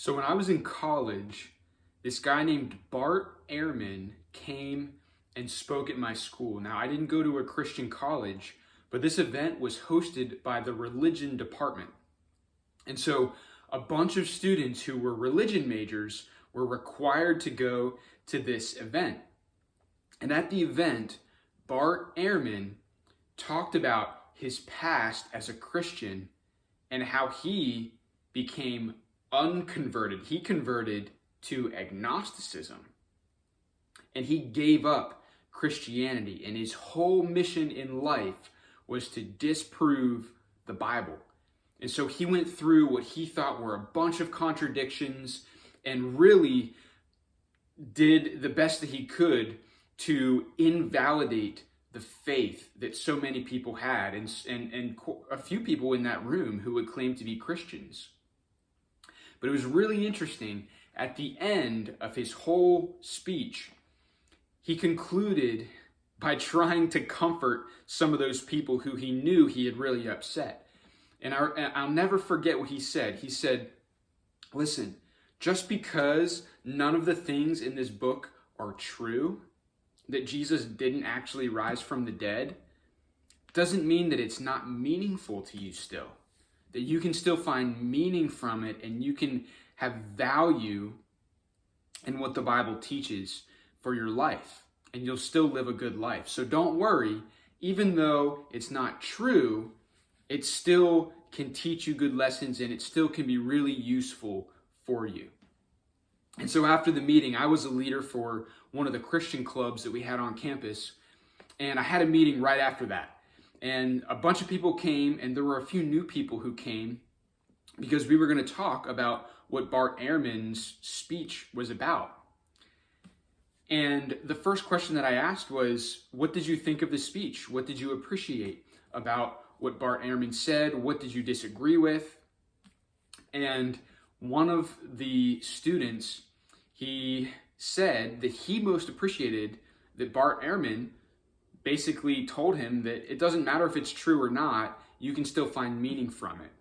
So when I was in college, this guy named Bart Ehrman came and spoke at my school. Now, I didn't go to a Christian college, but this event was hosted by the religion department. And so a bunch of students who were religion majors were required to go to this event. And at the event, Bart Ehrman talked about his past as a Christian and how he became unconverted. He converted to agnosticism. And he gave up Christianity. And his whole mission in life was to disprove the Bible. And so he went through what he thought were a bunch of contradictions and really did the best that he could to invalidate the faith that so many people had and a few people in that room who would claim to be Christians. But it was really interesting. At the end of his whole speech, he concluded by trying to comfort some of those people who he knew he had really upset. And I'll never forget what he said. He said, listen, just because none of the things in this book are true, that Jesus didn't actually rise from the dead, doesn't mean that it's not meaningful to you still. That you can still find meaning from it and you can have value in what the Bible teaches for your life. And you'll still live a good life. So don't worry, even though it's not true, it still can teach you good lessons and it still can be really useful for you. And so after the meeting, I was a leader for one of the Christian clubs that we had on campus. And I had a meeting right after that. And a bunch of people came, and there were a few new people who came because we were going to talk about what Bart Ehrman's speech was about. And the first question that I asked was, what did you think of the speech? What did you appreciate about what Bart Ehrman said? What did you disagree with? And one of the students, he said that he most appreciated that Bart Ehrman basically told him that it doesn't matter if it's true or not, you can still find meaning from it.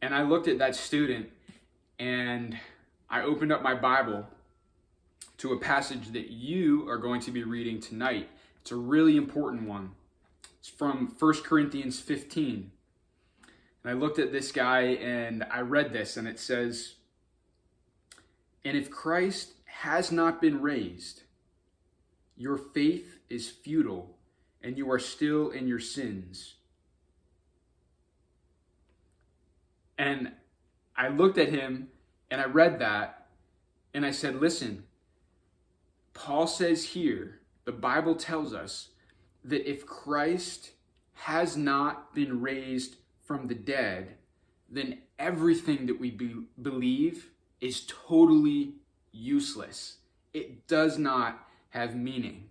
And I looked at that student and I opened up my Bible to a passage that you are going to be reading tonight. It's a really important one. It's from 1 Corinthians 15. And I looked at this guy and I read this and it says, "And if Christ has not been raised, your faith is futile and you are still in your sins." And I looked at him and I read that and I said, listen, Paul says here, the Bible tells us that if Christ has not been raised from the dead, then everything that we believe is totally useless. It does not have meaning.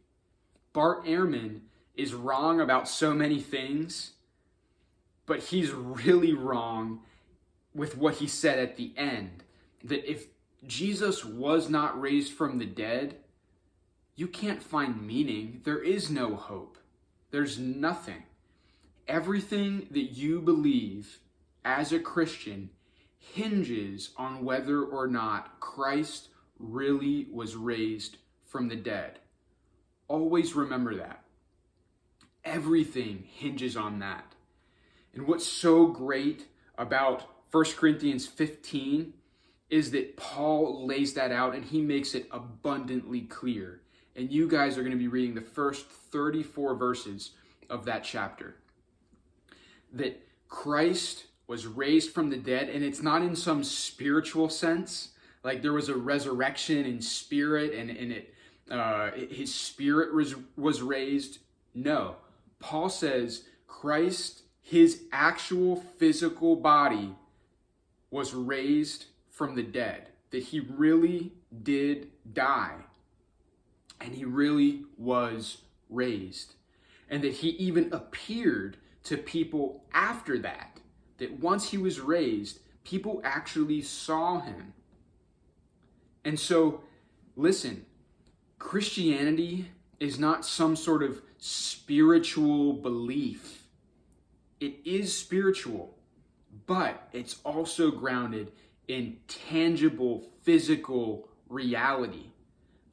Bart Ehrman is wrong about so many things, but he's really wrong with what he said at the end, that if Jesus was not raised from the dead, you can't find meaning. There is no hope. There's nothing. Everything that you believe as a Christian hinges on whether or not Christ really was raised from the dead. Always remember that. Everything hinges on that. And what's so great about 1 Corinthians 15 is that Paul lays that out and he makes it abundantly clear. And you guys are going to be reading the first 34 verses of that chapter. That Christ was raised from the dead, and it's not in some spiritual sense, like there was a resurrection in spirit and his spirit was raised. No, Paul says Christ, his actual physical body, was raised from the dead, that he really did die. And he really was raised. And that he even appeared to people after that. That once he was raised, people actually saw him. And so, listen, Christianity is not some sort of spiritual belief. It is spiritual, but it's also grounded in tangible, physical reality.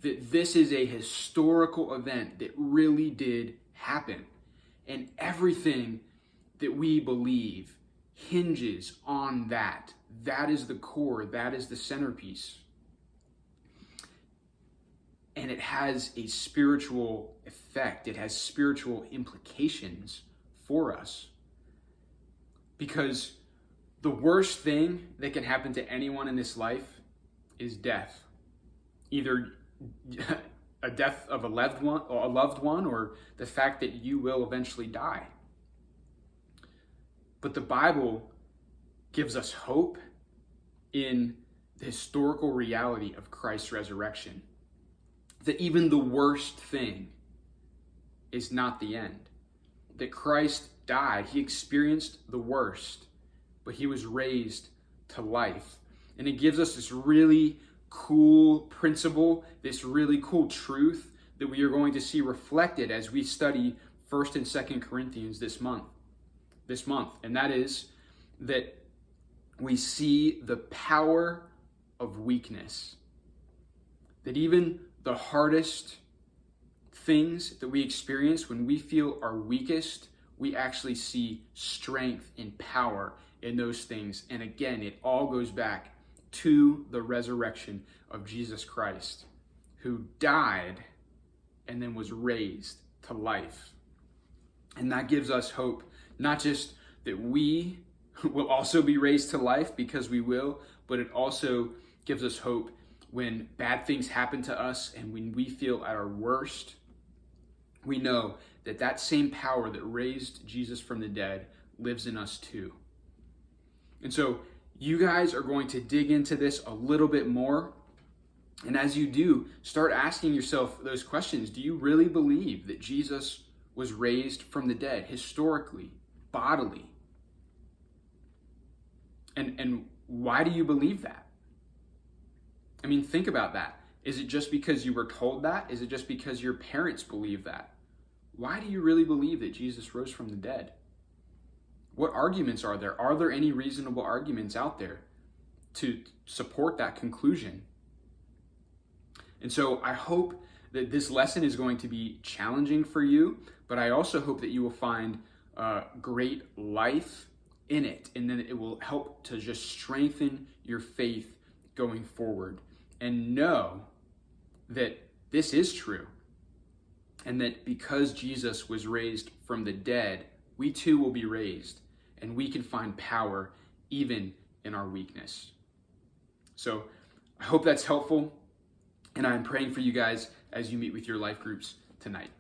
That this is a historical event that really did happen. And everything that we believe hinges on that. That is the core, that is the centerpiece. And it has a spiritual effect, it has spiritual implications for us. Because the worst thing that can happen to anyone in this life is death. Either a death of a loved one, or the fact that you will eventually die. But the Bible gives us hope in the historical reality of Christ's resurrection. That even the worst thing is not the end. That Christ died, he experienced the worst, but he was raised to life. And it gives us this really cool principle, this really cool truth that we are going to see reflected as we study 1st and 2nd Corinthians this month. And that is that we see the power of weakness. That even the hardest things that we experience, when we feel our weakest, we actually see strength and power in those things. And again, it all goes back to the resurrection of Jesus Christ, who died and then was raised to life. And that gives us hope, not just that we will also be raised to life, because we will, but it also gives us hope when bad things happen to us and when we feel at our worst. We know that that same power that raised Jesus from the dead lives in us too. And so you guys are going to dig into this a little bit more. And as you do, start asking yourself those questions. Do you really believe that Jesus was raised from the dead, historically, bodily? And why do you believe that? I mean, think about that. Is it just because you were told that? Is it just because your parents believe that? Why do you really believe that Jesus rose from the dead? What arguments are there? Are there any reasonable arguments out there to support that conclusion? And so I hope that this lesson is going to be challenging for you, but I also hope that you will find great life in it, and then it will help to just strengthen your faith going forward. And know that this is true, and that because Jesus was raised from the dead, we too will be raised, and we can find power even in our weakness. So I hope that's helpful, and I'm praying for you guys as you meet with your life groups tonight.